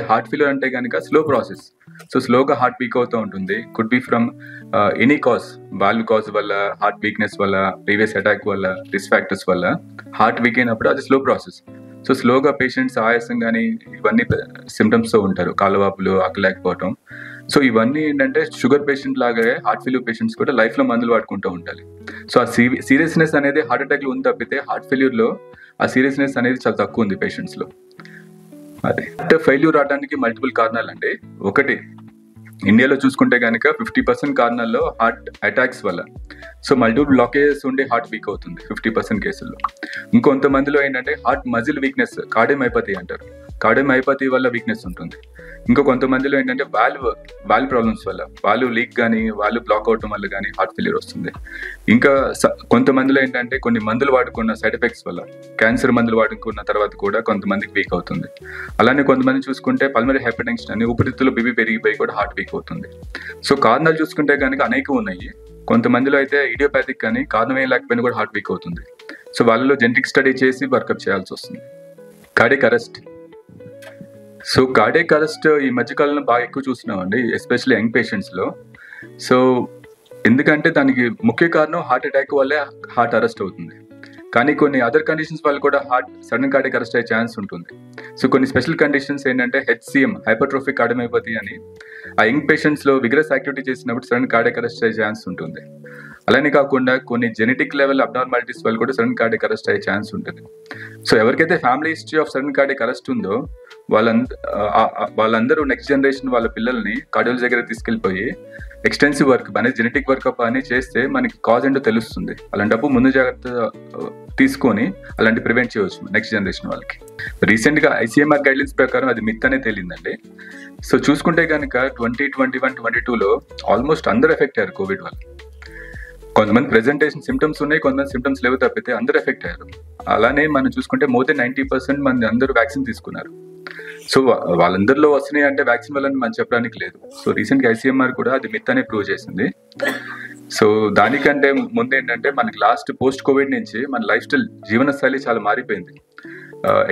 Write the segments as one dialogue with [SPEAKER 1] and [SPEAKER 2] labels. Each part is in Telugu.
[SPEAKER 1] హార్ట్ ఫెయిల్యూర్ అంటే కనుక స్లో ప్రాసెస్. సో స్లోగా హార్ట్ వీక్ అవుతూ ఉంటుంది. Could be from any cause, valve cause వల్ల, హార్ట్ వీక్నెస్ వల్ల, ప్రీవియస్ అటాక్ వల్ల, రిస్క్ ఫ్యాక్టర్స్ వల్ల హార్ట్ వీక్ అయినప్పుడు అది స్లో ప్రాసెస్. సో స్లోగా పేషెంట్స్ ఆయాసం కానీ ఇవన్నీ సిమ్టమ్స్తో ఉంటారు, కాళ్ళవాపులు, ఆకలేకపోవటం. సో ఇవన్నీ ఏంటంటే షుగర్ పేషెంట్ లాగే హార్ట్ ఫెయిల్యూర్ పేషెంట్స్ కూడా లైఫ్లో మందులు వాడుకుంటూ ఉండాలి. సో ఆ సీరియస్నెస్ అనేది హార్ట్ అటాక్లో ఉంది తప్పితే హార్ట్ ఫెయిల్యూర్లో ఆ సీరియస్నెస్ అనేది చాలా తక్కువ ఉంది పేషెంట్స్లో. అదే ఫెయిల్యూర్ రావడానికి మల్టిపుల్ కారణాలు అండి. ఒకటి, ఇండియాలో చూసుకుంటే కనుక 50% కారణాల్లో హార్ట్ అటాక్స్ వల్ల. సో మల్టిపుల్ బ్లాకేజెస్ ఉండి హార్ట్ వీక్ అవుతుంది 50% కేసుల్లో. ఇంకొంతమందిలో ఏంటంటే హార్ట్ మజిల్ వీక్నెస్, కార్డియోమైపతి అంటారు, కార్డియోమైపతి వల్ల వీక్నెస్ ఉంటుంది. ఇంకో కొంతమందిలో ఏంటంటే వాల్వ్ ప్రాబ్లమ్స్ వల్ల, వాల్వ్ లీక్ కానీ వాల్వ్ బ్లాక్ అవటం వల్ల కానీ హార్ట్ ఫెయిల్యూర్ వస్తుంది. ఇంకా కొంతమందిలో ఏంటంటే కొన్ని మందులు వాడుకున్న సైడ్ ఎఫెక్ట్స్ వల్ల, క్యాన్సర్ మందులు వాడుకున్న తర్వాత కూడా కొంతమందికి వీక్ అవుతుంది. అలానే కొంతమంది చూసుకుంటే పల్మనరీ హైపర్టెన్షన్ అని ఊపిరితిత్తులు బీపీ పెరిగిపోయి కూడా హార్ట్ వీక్ అవుతుంది. సో కారణాలు చూసుకుంటే కనుక అనేకం ఉన్నాయి. కొంతమందిలో అయితే ఇడియోపాథిక్ కానీ కారణం ఏం లేకపోయినా కూడా హార్ట్ వీక్ అవుతుంది. సో వాళ్ళలో జెనెటిక్ స్టడీ చేసి వర్కప్ చేయాల్సి వస్తుంది. Cardiac arrest. So cardiac arrest ఈ మధ్యకాలంలో బాగా ఎక్కువ చూస్తున్నామండి, ఎస్పెషల్లీ యంగ్ పేషెంట్స్లో. సో ఎందుకంటే దానికి ముఖ్య కారణం హార్ట్ అటాక్ వల్లే హార్ట్ అరెస్ట్ అవుతుంది. కానీ కొన్ని అదర్ కండిషన్స్ వల్ల కూడా హార్ట్ సడన్ కార్డియాక్ అరెస్ట్ అయ్యే ఛాన్స్ ఉంటుంది. సో కొన్ని స్పెషల్ కండిషన్స్ ఏంటంటే HCM, హైపర్ట్రోఫిక్ కార్డియోమైపతి అని, ఆ యంగ్ పేషెంట్స్లో విగ్రస్ యాక్టివిటీ చేసినప్పుడు సడన్ కార్డియాక్ అరెస్ట్ అయ్యే ఛాన్స్ ఉంటుంది. అలానే కాకుండా కొన్ని జెనెటిక్ లెవెల్ అబ్నార్మాలిటీస్ వల్ల కూడా సడన్ కార్డియాక్ అరెస్ట్ అయ్యే ఛాన్స్ ఉంటుంది. సో ఎవరికైతే family history of sudden cardiac arrest ఉందో వాళ్ళందరూ నెక్స్ట్ జనరేషన్ వాళ్ళ పిల్లల్ని కార్డియాలజీ దగ్గర తీసుకెళ్ళిపోయి ఎక్స్టెన్సివ్ వర్క్ అనేది, జెనెటిక్ వర్కప్ అని చేస్తే మనకి కాజ్ ఏంటో తెలుస్తుంది. అలాంటప్పుడు ముందు జాగ్రత్త తీసుకొని అలాంటి ప్రివెంట్ చేయవచ్చు నెక్స్ట్ జనరేషన్ వాళ్ళకి. రీసెంట్గా ICMR గైడ్లైన్స్ ప్రకారం అది మిత్ అనే తేలిందండి. సో చూసుకుంటే కనుక 2021-22లో ఆల్మోస్ట్ అందరూ ఎఫెక్ట్ అయ్యారు కోవిడ్ వల్ల. కొంతమంది ప్రెజెంటేషన్ సిమ్టమ్స్ ఉన్నాయి, కొంతమంది సిమ్టమ్స్ లేవు తప్పితే అందరూ ఎఫెక్ట్ అయ్యారు. అలానే మనం చూసుకుంటే మోర్ దెన్ 90% మంది అందరూ వ్యాక్సిన్ తీసుకున్నారు. సో వాళ్ళందరిలో వస్తున్నాయి అంటే వ్యాక్సిన్ వల్ల మనం చెప్పడానికి లేదు. సో రీసెంట్గా ICMR కూడా అది మిత్ అనే ప్రూవ్ చేసింది. సో దానికంటే ముందు ఏంటంటే మనకి లాస్ట్ పోస్ట్ కోవిడ్ నుంచి మన లైఫ్ స్టైల్, జీవనశైలి చాలా మారిపోయింది.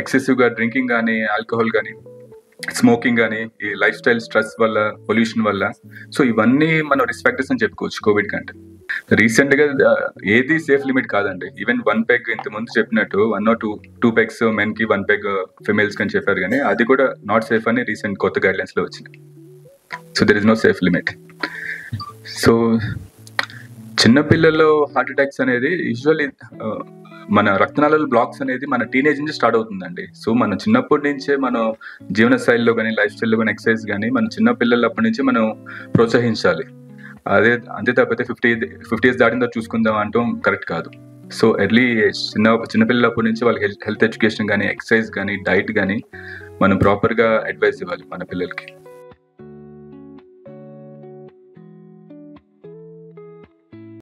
[SPEAKER 1] ఎక్సెసివ్గా డ్రింకింగ్ కానీ, ఆల్కహాల్ కానీ, స్మోకింగ్ కానీ, ఈ లైఫ్ స్టైల్ స్ట్రెస్ వల్ల, పొల్యూషన్ వల్ల. సో ఇవన్నీ మనం రిస్క్ ఫ్యాక్టర్స్ అని చెప్పుకోవచ్చు కోవిడ్ కంటే. రీసెంట్గా ఏది సేఫ్ లిమిట్ కాదండి. ఈవెన్ 1 పెగ్ ఇంతకుముందు చెప్పినట్టు 1 or 2 పెగ్స్ మెన్కి, 1 పెగ్ ఫిమేల్స్కి అని చెప్పారు, కానీ అది కూడా నాట్ సేఫ్ అని రీసెంట్ కొత్త గైడ్లైన్స్లో వచ్చినాయి. So there is no safe limit. So చిన్నపిల్లల్లో హార్ట్ అటాక్స్ అనేది యూజువల్లీ మన రక్తనాళాల బ్లాక్స్ అనేది మన టీనేజ్ నుంచి స్టార్ట్ అవుతుందండి. సో మన చిన్నప్పటి నుంచే మనం జీవనశైలిలో కానీ, లైఫ్ స్టైల్లో కానీ, ఎక్సర్సైజ్ కానీ మన చిన్నపిల్లలప్పటి నుంచి మనం ప్రోత్సహించాలి. అంతే తప్పితే 50 years దాటిన తర్వాత చూసుకుందాం అంటాం కరెక్ట్ కాదు. సో ఎర్లీ చిన్నపిల్లలప్పటి నుంచి వాళ్ళకి హెల్త్ ఎడ్యుకేషన్ కానీ, ఎక్సర్సైజ్ కానీ, డైట్ కానీ మనం ప్రాపర్గా అడ్వైస్ ఇవ్వాలి మన పిల్లలకి.